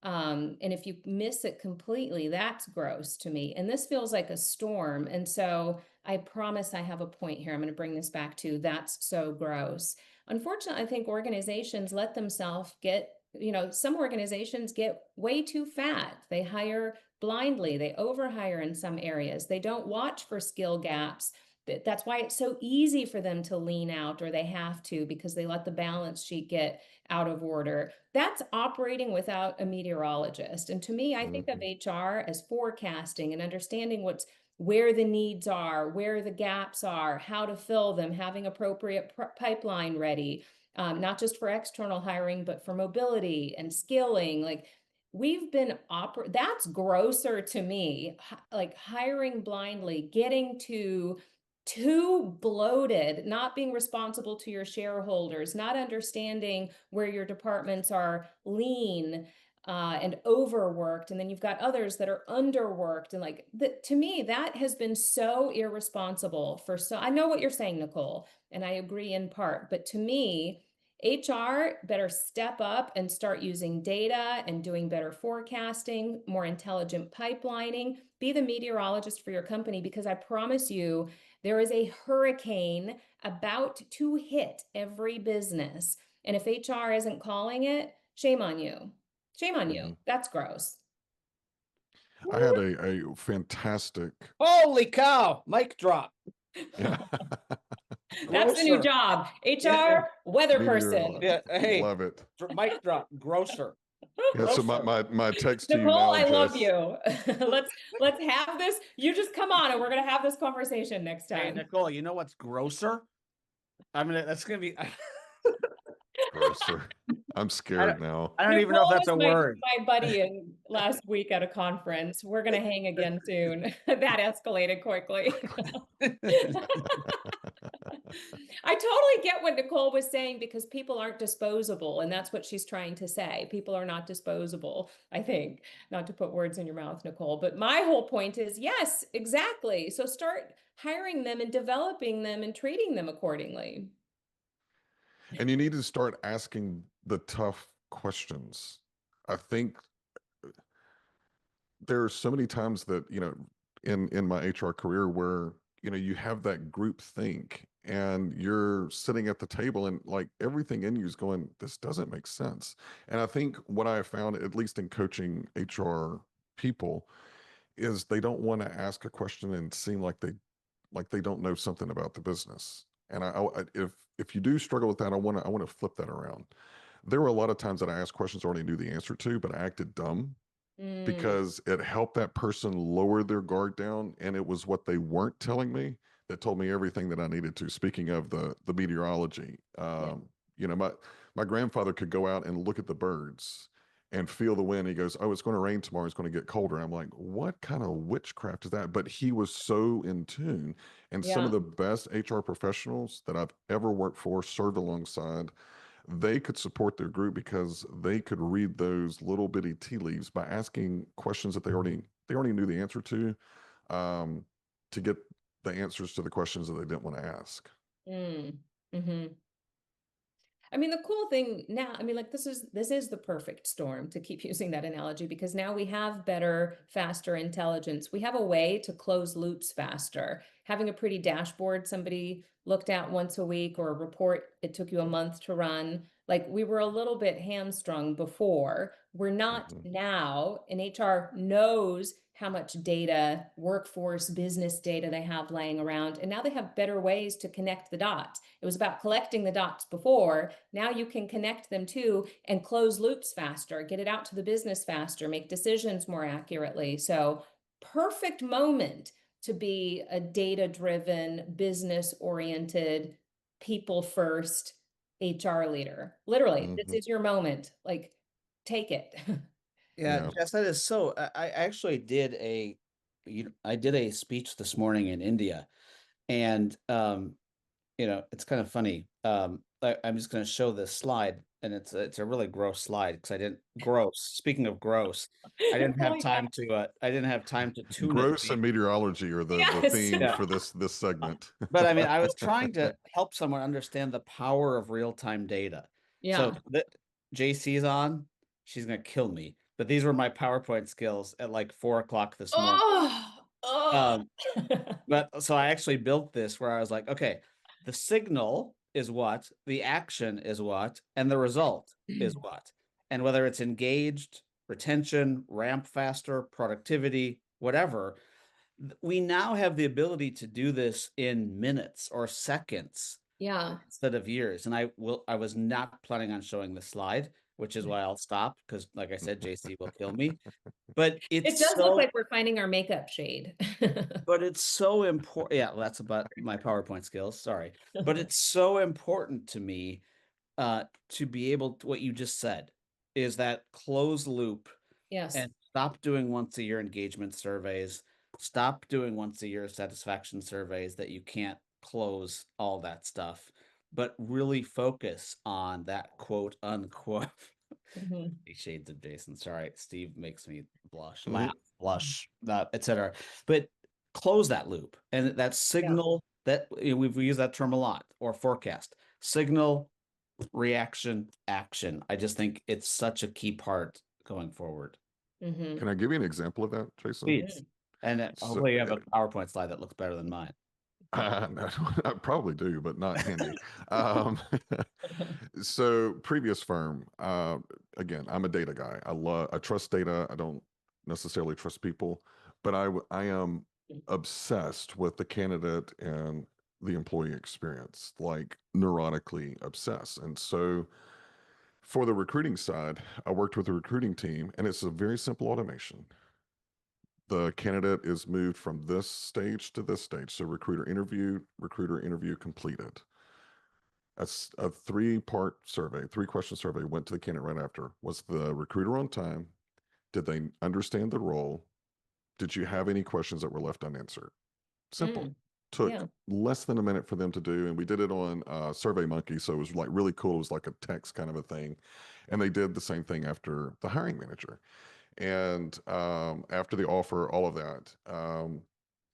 And if you miss it completely, that's gross to me. And this feels like a storm. And so I promise I have a point here. I'm going to bring this back to that's so gross. Unfortunately, I think organizations let themselves some organizations get way too fat. They hire blindly, they overhire in some areas, they don't watch for skill gaps. That's why it's so easy for them to lean out, or they have to because they let the balance sheet get out of order. That's operating without a meteorologist. And to me, I think of Mhm. HR as forecasting and understanding where the needs are, where the gaps are, how to fill them, having appropriate pipeline ready, not just for external hiring, but for mobility and skilling. Like that's grosser to me, like hiring blindly, getting too bloated, not being responsible to your shareholders, not understanding where your departments are lean and overworked, and then you've got others that are underworked, and to me that has been so irresponsible for so. I know what you're saying, Nicole, and I agree in part, but to me, HR better step up and start using data and doing better forecasting, more intelligent pipelining, be the meteorologist for your company, because I promise you, there is a hurricane about to hit every business. And if HR isn't calling it, shame on you. Shame on you. Mhm. That's gross. I had a fantastic, Holy cow! Mic drop. yeah, That's the new Grosser. job. Yeah, HR, weather person. yeah. Hey, love it. mic drop. Grosser. Yeah, so my, Grosser. my text to you Nicole, now, I love Jess. you. Let's have this. You just come on and we're gonna have this conversation next Hey, time. Nicole, you know what's grosser? I mean, that's gonna be. Grosser. I'm I don't, scared now. I don't even know if Nicole that's was a word. my buddy in last week at a conference. We're gonna hang again soon. That escalated quickly. I totally get what Nicole was saying because people aren't disposable, and that's what she's trying to say. People are not disposable, I think, not to put words in your mouth, Nicole. But my whole point is yes, exactly. So start hiring them and developing them and treating them accordingly. And you need to start asking the tough questions. I think there are so many times that, in my HR career where, you have that group think and you're sitting at the table and like everything in you is going, this doesn't make sense. And I think what I have found, at least in coaching HR people, is they don't want to ask a question and seem like they don't know something about the business. And if you do struggle with that, I want to flip that around. There were a lot of times that I asked questions I already knew the answer to, but I acted dumb Mm, because it helped that person lower their guard down, and it was what they weren't telling me that told me everything that I needed to. Speaking of the meteorology, yeah. my grandfather could go out and look at the birds, and feel the wind. He goes, "Oh, it's going to rain tomorrow. It's going to get colder." And I'm like, "What kind of witchcraft is that?" But he was so in tune. And some of Yeah. the best HR professionals that I've ever worked for, served alongside, they could support their group because they could read those little bitty tea leaves by asking questions that they already knew the answer um, to get the answers to the questions that they didn't want to ask. Mm. Hmm. I mean, the cool thing now, I mean, like this is the perfect storm, to keep using that analogy, because now we have better, faster intelligence. We have a way to close loops faster. Having a pretty dashboard somebody looked at once a week, or a report it took you a month to run. Like, we were a little bit hamstrung before. We're not Mhm. now, and HR knows how much data, workforce, business data they have laying around. And now they have better ways to connect the dots. It was about collecting the dots before. Now you can connect them too and close loops faster, get it out to the business faster, make decisions more accurately. So, perfect moment to be a data-driven, business-oriented, people-first HR leader. Literally, this Mhm. is your moment. Like, take it. Yeah, Yeah. Jess, that is so. I actually did I did a speech this morning in India, and it's kind of funny. I'm just going to show this slide, and it's a really gross slide because I didn't gross. Speaking of gross, Oh my God. I didn't have time to tune it. Gross and meteorology are the Yes. theme Yeah, for this segment. but I mean, I was trying to help someone understand the power of real-time data. So Yeah. that JC's on, she's gonna kill me. But these were my PowerPoint skills at like 4 o'clock this morning. Oh, oh. Um, but so I actually built this where I was like, okay, the signal is what, the action is what, and the result is what. And whether it's engaged, retention, ramp faster, productivity, whatever, we now have the ability to do this in minutes or seconds Yeah. instead of years. And I was not planning on showing the slide, which is why I'll stop because, like I said, JC will kill me. But It it's does look so like we're finding our makeup shade. but it's so important. Yeah, well, that's about my PowerPoint skills. Sorry. But it's so important to me to be able to, what you just said is that closed loop, Yes. and stop doing once a year engagement surveys, stop doing once a year satisfaction surveys that you can't close all that stuff, but really focus on that quote unquote Mhm. shades of Jason. Sorry, Steve makes me blush, laugh, Mhm. blush, etc. But close that loop and that Yeah. signal that we've used that term a lot, or forecast, signal, reaction, action. I just think it's such a key part going forward. Hmm. Can I give you an example of that, Jason? Please. And So, hopefully you have a PowerPoint slide that looks better than mine. I probably do, but not handy. Um, so, previous firm, again, I'm a data guy. I trust data. I don't necessarily trust people, but I am obsessed with the candidate and the employee experience, like neurotically obsessed. And so, for the recruiting side, I worked with a recruiting team, and it's a very simple automation. The candidate is moved from this stage to this stage. So recruiter interview completed. That's a three-part survey, three-question survey went to the candidate right after. Was the recruiter on time? Did they understand the role? Did you have any questions that were left unanswered? Simple. Mm. Took Yeah. less than a minute for them to do, and we did it on Survey Monkey, so it was like really cool. It was like a text kind of a thing, and they did the same thing after the hiring manager. And after the offer, all of that.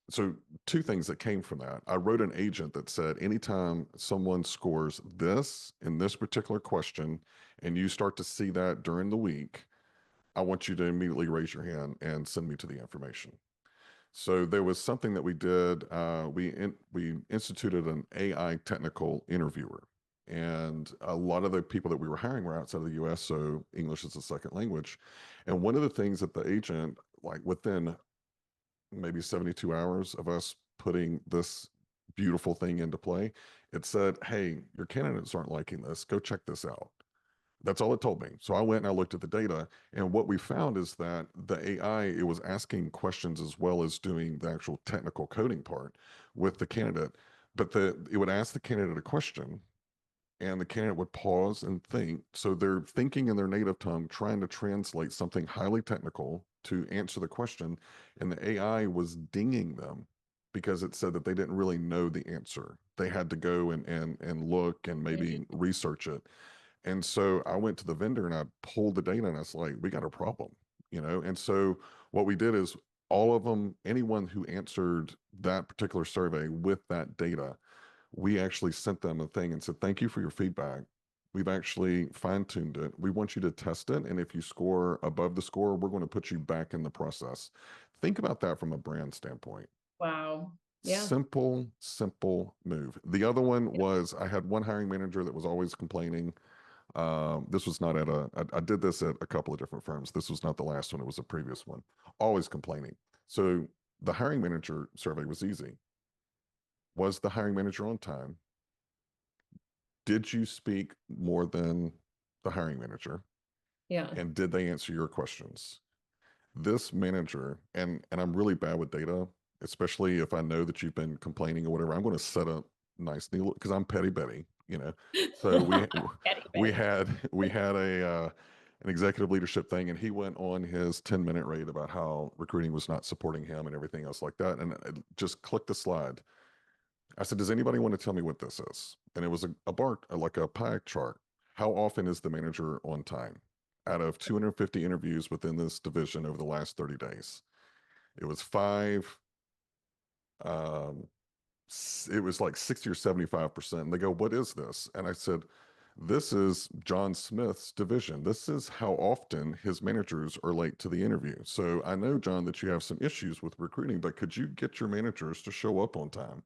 So, two things that came from that. I wrote an agent that said, anytime someone scores this in this particular question, and you start to see that during the week, I want you to immediately raise your hand and send me to the information. So there was something that we did. We instituted an AI technical interviewer, and a lot of the people that we were hiring were outside of the U.S., so English is a second language. And one of the things that the agent, like within maybe 72 hours of us putting this beautiful thing into play, it said, "Hey, your candidates aren't liking this. Go check this out." That's all it told me. So I went and I looked at the data, and what we found is that the AI, it was asking questions as well as doing the actual technical coding part with the candidate. But it would ask the candidate a question, and the candidate would pause and think. So they're thinking in their native tongue, trying to translate something highly technical to answer the question, and the AI was dinging them because it said that they didn't really know the answer. They had to go and look and maybe research it. And so I went to the vendor and I pulled the data and I was like, we got a problem, you know? And so what we did is all of them, anyone who answered that particular survey with that data, we actually sent them a thing and said, thank you for your feedback. We've actually fine-tuned it. We want you to test it. And if you score above the score, we're going to put you back in the process. Think about that from a brand standpoint. Wow. Yeah. Simple move. The other one was I had one hiring manager that was always complaining. This was not at I did this at a couple of different firms. This was not the last one. It was a previous one. Always complaining. So the hiring manager survey was easy. Was the hiring manager on time? Did you speak more than the hiring manager? Yeah. And did they answer your questions? This manager, and I'm really bad with data, especially if I know that you've been complaining or whatever, I'm going to set up nice deal because I'm petty Betty, you know. So we had a an executive leadership thing, and he went on his 10-minute rate about how recruiting was not supporting him and everything else like that, and I just clicked the slide. I said, does anybody want to tell me what this is? And it was a bar, like a pie chart. How often is the manager on time? Out of 250 interviews within this division over the last 30 days, it was five. Um, it was like 60 or 75%. And they go, what is this? And I said, this is John Smith's division. This is how often his managers are late to the interview. So I know, John, that you have some issues with recruiting, but could you get your managers to show up on time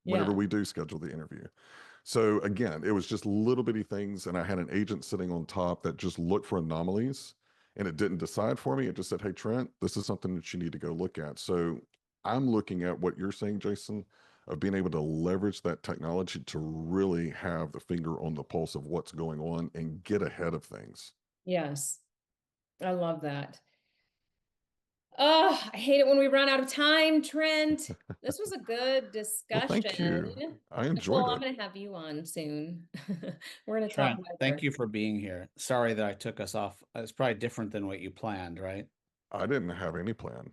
whenever Yeah. we do schedule the interview? So again, it was just little bitty things. And I had an agent sitting on top that just looked for anomalies, and it didn't decide for me. It just said, hey, Trent, this is something that you need to go look at. So I'm looking at what you're saying, Jason, of being able to leverage that technology to really have the finger on the pulse of what's going on and get ahead of things. Yes. I love that. Oh, I hate it when we run out of time, Trent. This was a good Well, thank discussion. you. I enjoyed Nicole, I'm it. going to have you on soon. We're going to talk Trent, weather. thank you for being here. Sorry that I took us off. It's probably different than what you planned, right? I didn't have any plan.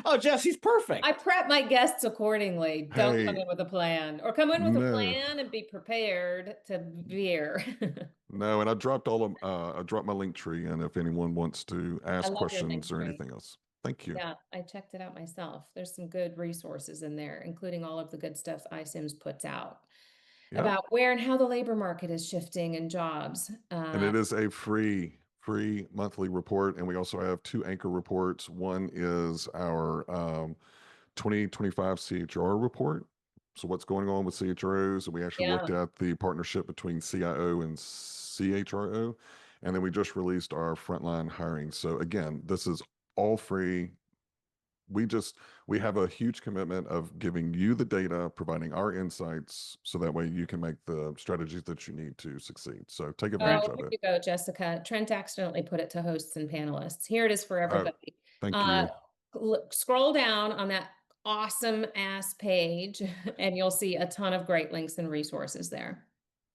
Oh, Jesse's perfect. I prep my guests accordingly. Don't come Hey, in with a plan, or come in with a no, plan and be prepared to veer. no. And I dropped I dropped my link tree in if anyone wants to I ask love your link questions or tree. anything else. Thank you. Yeah, I checked it out myself. There's some good resources in there, including all of the good stuff iCIMS puts out Yep. about where and how the labor market is shifting in jobs. And it is a free monthly report. And we also have two anchor reports. One is our 2025 CHR report. So what's going on with CHROs? And we actually Yeah. looked at the partnership between CIO and CHRO. And then we just released our frontline hiring. So again, this is all free. We have a huge commitment of giving you the data, providing our insights, so that way you can make the strategies that you need to succeed. So take advantage Oh, of here it. you go, Jessica. Trent accidentally put it to hosts and panelists. Here it is for everybody. Thank you. Scroll down on that awesome ass page and you'll see a ton of great links and resources there.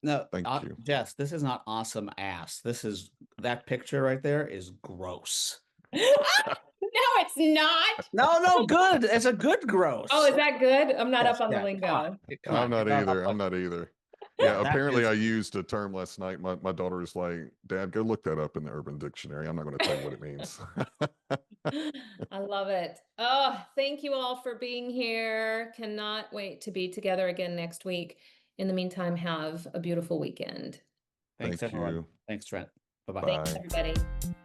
No, Thank you. Jess, this is not awesome ass. This is that picture right there is gross. No, it's not. No, good. It's a good gross. Oh, is that good? I'm not Yes, up on the yeah, lingo. come on, I'm not you're either. up I'm not either. Yeah, That apparently is- I used a term last night. My daughter is like, Dad, go look that up in the Urban Dictionary. I'm not going to tell you what it means. I love it. Oh, thank you all for being here. Cannot wait to be together again next week. In the meantime, have a beautiful weekend. Thanks, Thank everyone. you. Thanks, Trent. Bye-bye. Thanks, Bye. everybody.